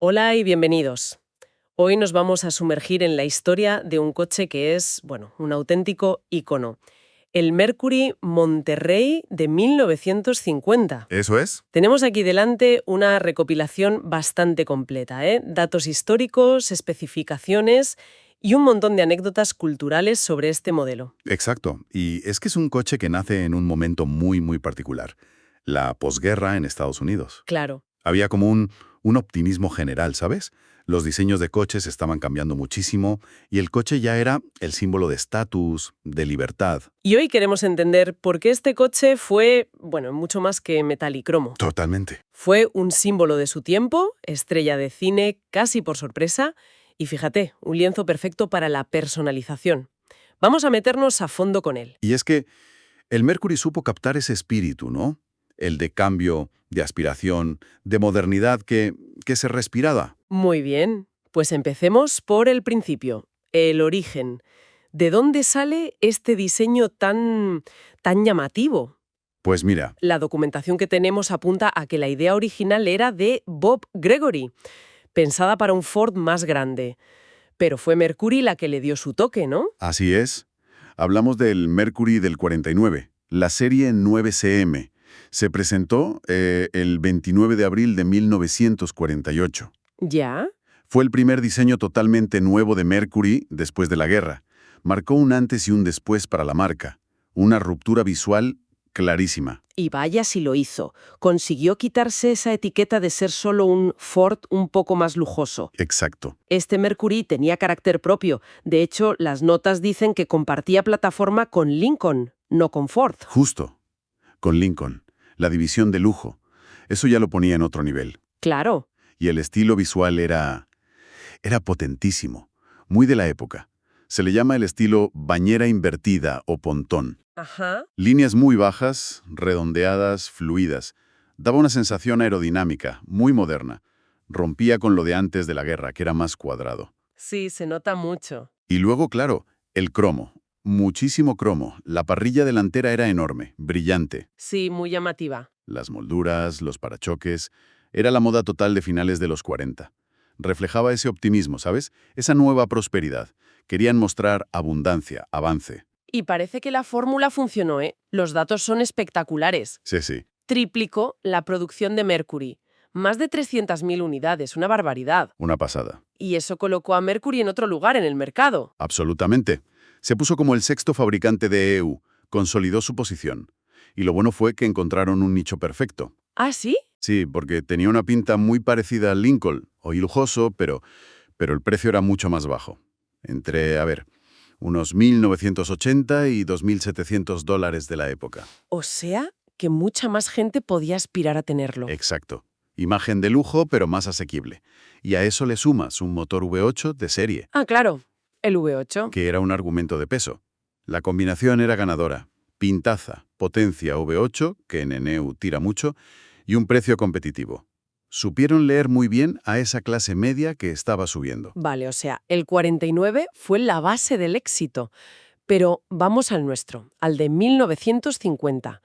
Hola y bienvenidos. Hoy nos vamos a sumergir en la historia de un coche que es, bueno, un auténtico ícono. El Mercury Monterrey de 1950. ¿Eso es? Tenemos aquí delante una recopilación bastante completa, ¿eh? Datos históricos, especificaciones y un montón de anécdotas culturales sobre este modelo. Exacto. Y es que es un coche que nace en un momento muy particular. La posguerra en Estados Unidos. Claro. Había como un optimismo general, ¿sabes? Los diseños de coches estaban cambiando muchísimo y el coche ya era el símbolo de estatus, de libertad. Y hoy queremos entender por qué este coche fue, bueno, mucho más que metal y cromo. Totalmente. Fue un símbolo de su tiempo, estrella de cine casi por sorpresa, y fíjate, un lienzo perfecto para la personalización. Vamos a meternos a fondo con él. Y es que el Mercury supo captar ese espíritu, ¿no? El de cambio, de aspiración, de modernidad que se respiraba. Muy bien, pues empecemos por el principio, el origen. ¿De dónde sale este diseño tan llamativo? Pues mira, La documentación que tenemos apunta a que la idea original era de Bob Gregory, pensada para un Ford más grande. Pero fue Mercury la que le dio su toque, ¿no? así es. Hablamos del Mercury del 49, la serie 9CM. Se presentó el 29 de abril de 1948. ¿Ya? Fue el primer diseño totalmente nuevo de Mercury después de la guerra. Marcó un antes y un después para la marca. Una ruptura visual clarísima. Y vaya si lo hizo. Consiguió quitarse esa etiqueta de ser solo un Ford un poco más lujoso. Exacto. Este Mercury tenía carácter propio. De hecho, las notas dicen que compartía plataforma con Lincoln, no con Ford. Justo. Con Lincoln. La división de lujo. Eso ya lo ponía en otro nivel. Claro. Y el estilo visual era potentísimo. Muy de la época. Se le llama el estilo bañera invertida o pontón. Ajá. Líneas muy bajas, redondeadas, fluidas. Daba una sensación aerodinámica, muy moderna. Rompía con lo de antes de la guerra, que era más cuadrado. Sí, se nota mucho. Y luego, claro, el cromo. Muchísimo cromo. La parrilla delantera era enorme, brillante. Sí, muy llamativa. Las molduras, los parachoques. Era la moda total de finales de los 40. Reflejaba ese optimismo, ¿sabes? Esa nueva prosperidad. Querían mostrar abundancia, avance. Y parece que la fórmula funcionó, ¿eh? Los datos son espectaculares. Sí, sí. Triplicó la producción de Mercury. Más de 300.000 unidades, una barbaridad. Una pasada. Y eso colocó a Mercury en otro lugar en el mercado. Absolutamente. Se puso como el sexto fabricante de EU, consolidó su posición. Y lo bueno fue que encontraron un nicho perfecto. ¿Ah, sí? Sí, porque tenía una pinta muy parecida al Lincoln, hoy lujoso, pero el precio era mucho más bajo. Entre, unos 1.980 y 2.700 dólares de la época. O sea, que mucha más gente podía aspirar a tenerlo. Exacto. Imagen de lujo, pero más asequible. Y a eso le sumas un motor V8 de serie, Ah, claro, el V8. que era un argumento de peso. La combinación era ganadora. Pintaza, potencia V8, que en Eneu tira mucho, y un precio competitivo. Supieron leer muy bien a esa clase media que estaba subiendo. Vale, o sea, el 49 fue la base del éxito. Pero vamos al nuestro, al de 1950.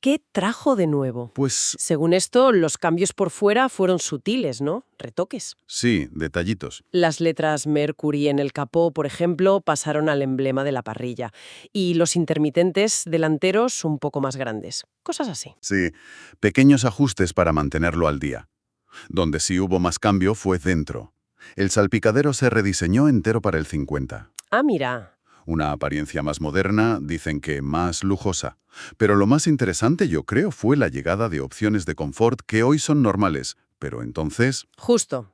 ¿Qué trajo de nuevo? Pues Según esto, los cambios por fuera fueron sutiles, ¿no? Retoques. sí, detallitos. Las letras Mercury en el capó, por ejemplo, pasaron al emblema de la parrilla. Y los intermitentes delanteros un poco más grandes. Cosas así. Sí, pequeños ajustes para mantenerlo al día. Donde sí hubo más cambio fue dentro. El salpicadero se rediseñó entero para el 50. Ah, mira. Una apariencia más moderna, dicen que más lujosa. Pero lo más interesante, yo creo, fue la llegada de opciones de confort que hoy son normales. Pero entonces, Justo.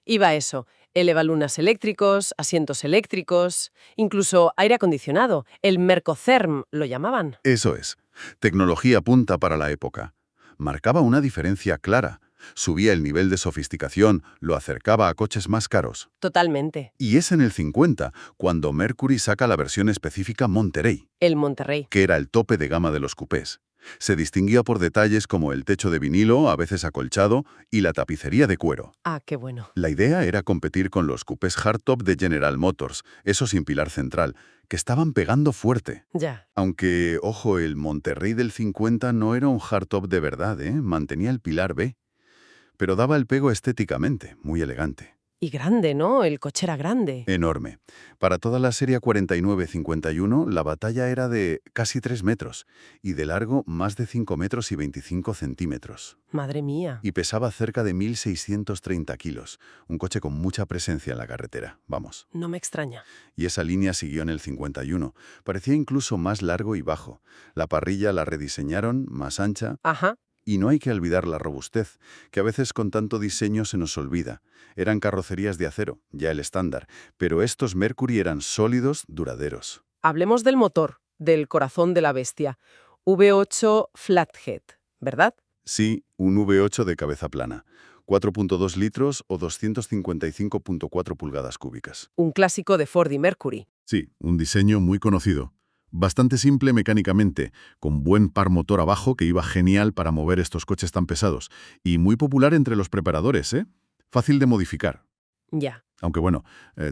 Iba a eso. Elevalunas eléctricos, asientos eléctricos, incluso aire acondicionado. El Mercotherm lo llamaban. eso es. Tecnología punta para la época. Marcaba una diferencia clara. Subía el nivel de sofisticación, lo acercaba a coches más caros. Totalmente. Y es en el 50 cuando Mercury saca la versión específica Monterey, El Monterrey. que era el tope de gama de los cupés. Se distinguía por detalles como el techo de vinilo, a veces acolchado, y la tapicería de cuero. Ah, qué bueno. La idea era competir con los cupés hardtop de General Motors, esos sin pilar central, que estaban pegando fuerte. Ya. Aunque, ojo, el Monterrey del 50 no era un hardtop de verdad, ¿eh? Mantenía el pilar B. pero daba el pego estéticamente, muy elegante. Y grande, ¿no? El coche era grande. Enorme. Para toda la serie 49-51, la batalla era de casi 3 metros y de largo más de 5 metros y 25 centímetros. Madre mía. Y pesaba cerca de 1.630 kilos, un coche con mucha presencia en la carretera, vamos. No me extraña. Y esa línea siguió en el 51. Parecía incluso más largo y bajo. La parrilla la rediseñaron, más ancha. Ajá. Y no hay que olvidar la robustez, que a veces con tanto diseño se nos olvida. Eran carrocerías de acero, ya el estándar, pero estos Mercury eran sólidos, duraderos. Hablemos del motor, del corazón de la bestia. V8 Flathead, ¿verdad? Sí, un V8 de cabeza plana, 4.2 litros o 255.4 pulgadas cúbicas. Un clásico de Ford y Mercury. Sí, un diseño muy conocido. Bastante simple mecánicamente, con buen par motor abajo que iba genial para mover estos coches tan pesados. Y muy popular entre los preparadores, ¿eh? Fácil de modificar. Ya. Aunque bueno,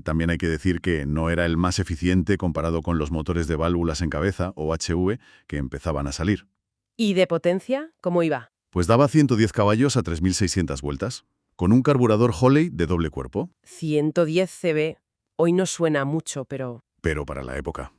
también hay que decir que no era el más eficiente comparado con los motores de válvulas en cabeza, o HV, que empezaban a salir. ¿Y de potencia? ¿Cómo iba? Pues daba 110 caballos a 3.600 vueltas, con un carburador Holley de doble cuerpo. 110 cb. Hoy no suena mucho, pero... Pero para la época.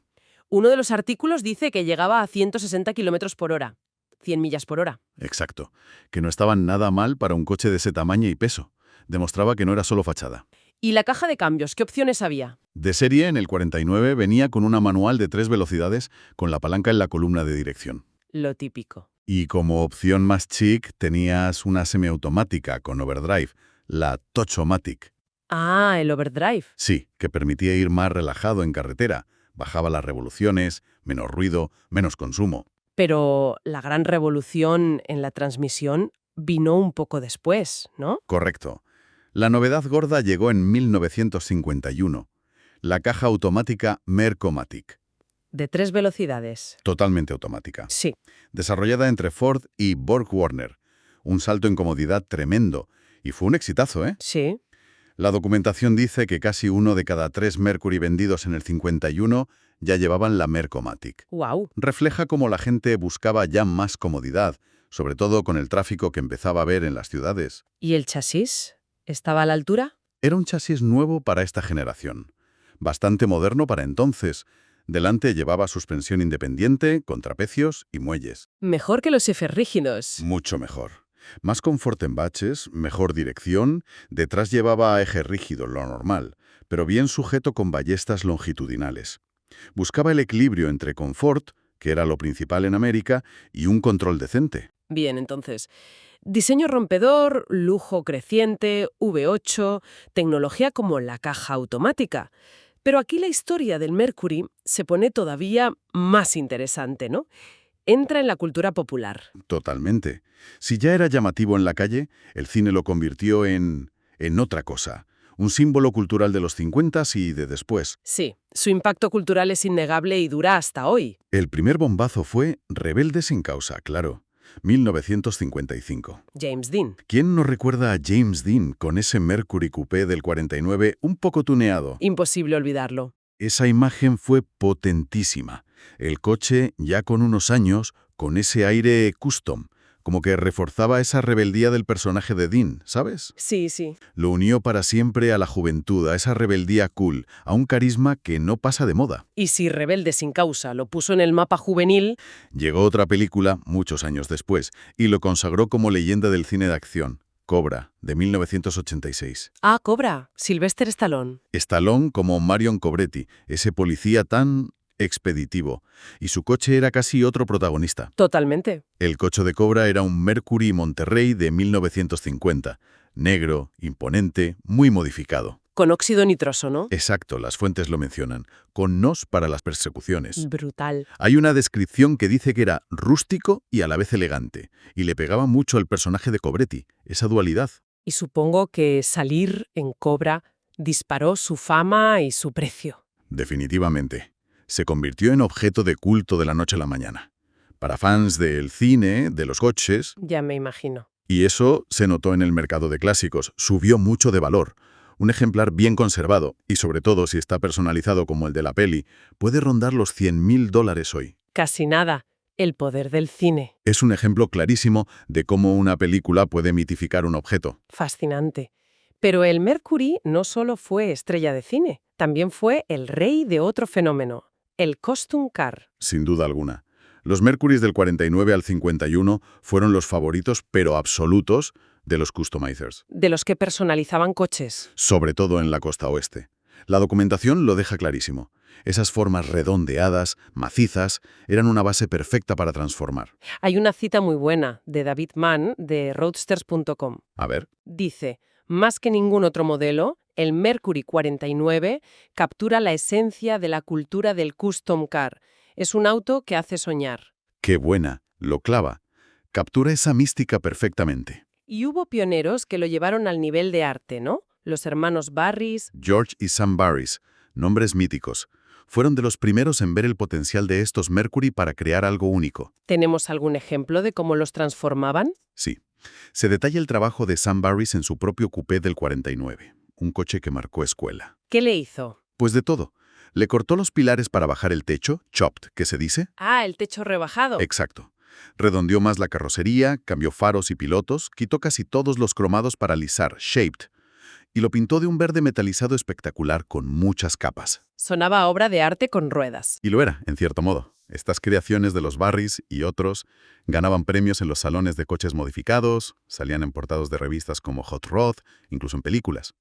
Uno de los artículos dice que llegaba a 160 km por hora. 100 millas por hora. Exacto. Que no estaban nada mal para un coche de ese tamaño y peso. Demostraba que no era solo fachada. ¿Y la caja de cambios? ¿Qué opciones había? De serie, en el 49, venía con una manual de 3 velocidades con la palanca en la columna de dirección. Lo típico. Y como opción más chic, tenías una semiautomática con overdrive, la Touch-O-Matic. Ah, el overdrive. Sí, que permitía ir más relajado en carretera. Bajaba las revoluciones, menos ruido, menos consumo. Pero la gran revolución en la transmisión vino un poco después, ¿no? Correcto. La novedad gorda llegó en 1951. La caja automática Mercomatic. De 3 velocidades. Totalmente automática. Sí. Desarrollada entre Ford y Borg-Warner. Un salto en comodidad tremendo. Y fue un exitazo, ¿eh? Sí. La documentación dice que casi 1 de cada 3 Mercury vendidos en el 51 ya llevaban la Mercomatic. Wow. Refleja cómo la gente buscaba ya más comodidad, sobre todo con el tráfico que empezaba a ver en las ciudades. ¿Y el chasis? ¿Estaba a la altura? Era un chasis nuevo para esta generación. Bastante moderno para entonces. Delante llevaba suspensión independiente, contrapecios y muelles. Mejor que los ejes rígidos. Mucho mejor. Más confort en baches, mejor dirección, detrás llevaba eje rígido, lo normal, pero bien sujeto con ballestas longitudinales. Buscaba el equilibrio entre confort, que era lo principal en América, y un control decente. Bien, entonces. Diseño rompedor, lujo creciente, V8, tecnología como la caja automática. Pero aquí la historia del Mercury se pone todavía más interesante, ¿no? Entra en la cultura popular. Totalmente. Si ya era llamativo en la calle, el cine lo convirtió en otra cosa. Un símbolo cultural de los 50s y de después. Sí, su impacto cultural es innegable y dura hasta hoy. El primer bombazo fue Rebelde sin causa, claro. 1955. James Dean. ¿Quién no recuerda a James Dean con ese Mercury Coupé del 49 un poco tuneado? Imposible olvidarlo. Esa imagen fue potentísima. El coche, ya con unos años, con ese aire custom, como que reforzaba esa rebeldía del personaje de Dean, ¿sabes? Sí, sí. Lo unió para siempre a la juventud, a esa rebeldía cool, a un carisma que no pasa de moda. Y si Rebelde sin causa lo puso en el mapa juvenil... Llegó otra película, muchos años después, y lo consagró como leyenda del cine de acción, Cobra, de 1986. Ah, Cobra, Sylvester Stallone. Stallone como Marion Cobretti, ese policía tan expeditivo, y su coche era casi otro protagonista. Totalmente. El coche de Cobra era un Mercury Monterrey de 1950, negro, imponente, muy modificado. Con óxido nitroso, ¿no? Exacto, las fuentes lo mencionan, con nos para las persecuciones. Brutal. Hay una descripción que dice que era rústico y a la vez elegante, y le pegaba mucho al personaje de Cobretti, esa dualidad. Y supongo que salir en Cobra disparó su fama y su precio. Definitivamente. Se convirtió en objeto de culto de la noche a la mañana. Para fans del cine, de los coches, Ya me imagino. y eso se notó en el mercado de clásicos, subió mucho de valor. Un ejemplar bien conservado, y sobre todo si está personalizado como el de la peli, puede rondar los $100.000 hoy. Casi nada. El poder del cine. Es un ejemplo clarísimo de cómo una película puede mitificar un objeto. Fascinante. Pero el Mercury no solo fue estrella de cine, también fue el rey de otro fenómeno, el costume car. Sin duda alguna. Los Mercurys del 49 al 51 fueron los favoritos, pero absolutos, de los customizers, De los que personalizaban coches. sobre todo en la costa oeste. La documentación lo deja clarísimo. Esas formas redondeadas, macizas, eran una base perfecta para transformar. Hay una cita muy buena de David Mann de roadsters.com. A ver, Dice, más que ningún otro modelo, el Mercury 49 captura la esencia de la cultura del custom car. Es un auto que hace soñar. qué buena, lo clava. Captura esa mística perfectamente. Y hubo pioneros que lo llevaron al nivel de arte, ¿no? Los hermanos Barris. George y Sam Barris, nombres míticos, fueron de los primeros en ver el potencial de estos Mercury para crear algo único. ¿Tenemos algún ejemplo de cómo los transformaban? Sí. Se detalla el trabajo de Sam Barris en su propio coupé del 49, un coche que marcó escuela. ¿Qué le hizo? Pues de todo. Le cortó los pilares para bajar el techo, chopped, ¿qué se dice? Ah, el techo rebajado. Exacto. Redondeó más la carrocería, cambió faros y pilotos, quitó casi todos los cromados para alisar, shaped, y lo pintó de un verde metalizado espectacular con muchas capas. Sonaba a obra de arte con ruedas. Y lo era, en cierto modo. Estas creaciones de los Barris y otros ganaban premios en los salones de coches modificados, salían en portadas de revistas como Hot Rod, incluso en películas.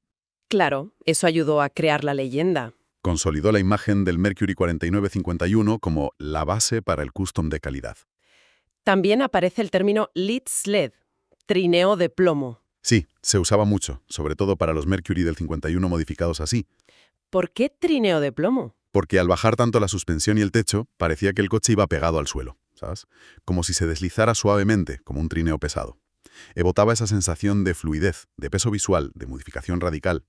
Claro, eso ayudó a crear la leyenda. Consolidó la imagen del Mercury 4951 como la base para el custom de calidad. También aparece el término lead sled, trineo de plomo. Sí, se usaba mucho, sobre todo para los Mercury del 51 modificados así, ¿Por qué trineo de plomo? porque al bajar tanto la suspensión y el techo, parecía que el coche iba pegado al suelo, ¿sabes? Como si se deslizara suavemente, como un trineo pesado. Evocaba esa sensación de fluidez, de peso visual, de modificación radical.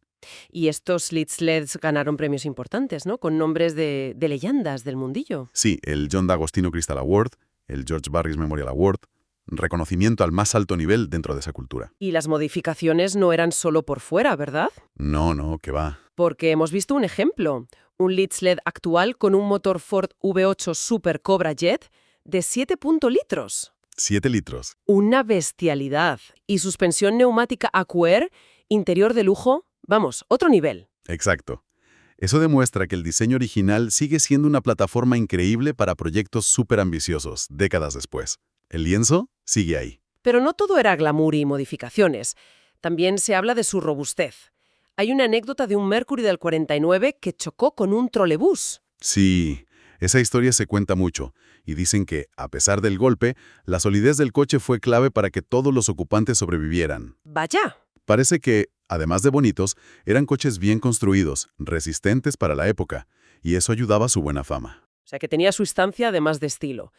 Y estos lead sleds ganaron premios importantes, ¿no? Con nombres de leyendas del mundillo. Sí, el John D'Agostino Crystal Award, el George Barris Memorial Award, reconocimiento al más alto nivel dentro de esa cultura. Y las modificaciones no eran solo por fuera, ¿verdad? No, que va. Porque hemos visto un ejemplo, un lead sled actual con un motor Ford V8 Super Cobra Jet de 7 litros. 7 litros. Una bestialidad. Y suspensión neumática AQR, interior de lujo, vamos, otro nivel. Exacto. Eso demuestra que el diseño original sigue siendo una plataforma increíble para proyectos súper ambiciosos, décadas después. El lienzo sigue ahí. Pero no todo era glamour y modificaciones. También se habla de su robustez. Hay una anécdota de un Mercury del 49 que chocó con un trolebús. Sí, esa historia se cuenta mucho, y dicen que, a pesar del golpe, la solidez del coche fue clave para que todos los ocupantes sobrevivieran. Vaya. Parece que, además de bonitos, eran coches bien construidos, resistentes para la época, y eso ayudaba a su buena fama. O sea que tenía su instancia además de estilo.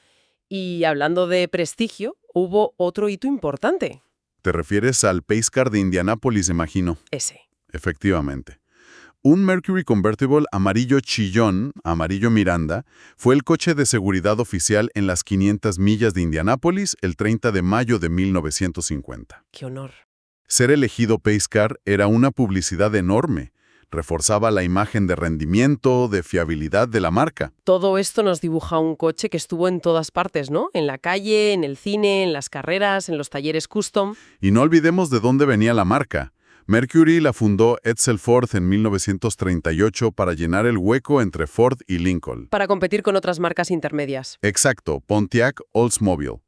Y hablando de prestigio, hubo otro hito importante. ¿Te refieres al Pace Car de Indianápolis, imagino? Ese. Efectivamente. Un Mercury Convertible amarillo chillón, amarillo Miranda, fue el coche de seguridad oficial en las 500 millas de Indianápolis el 30 de mayo de 1950. ¡Qué honor! Ser elegido Pace Car era una publicidad enorme. Reforzaba la imagen de rendimiento, de fiabilidad de la marca. Todo esto nos dibuja un coche que estuvo en todas partes, ¿no? En la calle, en el cine, en las carreras, en los talleres custom. Y no olvidemos de dónde venía la marca. Mercury la fundó Edsel Ford en 1938 para llenar el hueco entre Ford y Lincoln. Para competir con otras marcas intermedias. Exacto, Pontiac, Oldsmobile.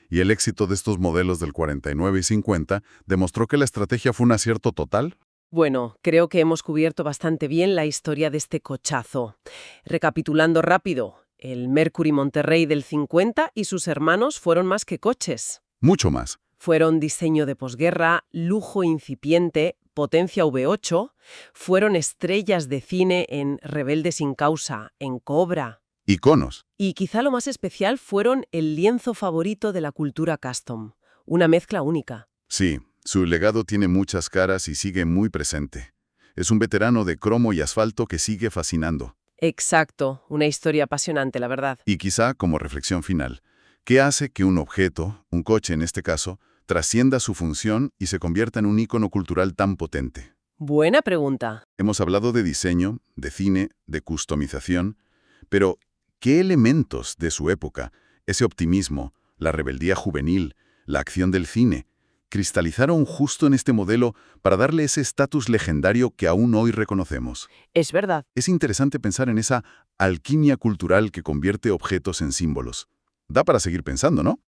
Y el éxito de estos modelos del 49 y 50 demostró que la estrategia fue un acierto total. Bueno, creo que hemos cubierto bastante bien la historia de este cochazo. Recapitulando rápido, el Mercury Monterrey del 50 y sus hermanos fueron más que coches. Mucho más. Fueron diseño de posguerra, lujo incipiente, potencia V8, fueron estrellas de cine en Rebelde sin causa, en Cobra. Iconos. Y quizá lo más especial fueron el lienzo favorito de la cultura custom, una mezcla única. Sí, su legado tiene muchas caras y sigue muy presente. Es un veterano de cromo y asfalto que sigue fascinando. Exacto, una historia apasionante, la verdad. Y quizá, como reflexión final, ¿qué hace que un objeto, un coche en este caso, trascienda su función y se convierta en un ícono cultural tan potente? Buena pregunta. Hemos hablado de diseño, de cine, de customización, pero ¿qué elementos de su época Ese optimismo, la rebeldía juvenil, la acción del cine, cristalizaron justo en este modelo para darle ese estatus legendario que aún hoy reconocemos. Es verdad. Es interesante pensar en esa alquimia cultural que convierte objetos en símbolos. Da para seguir pensando, ¿no?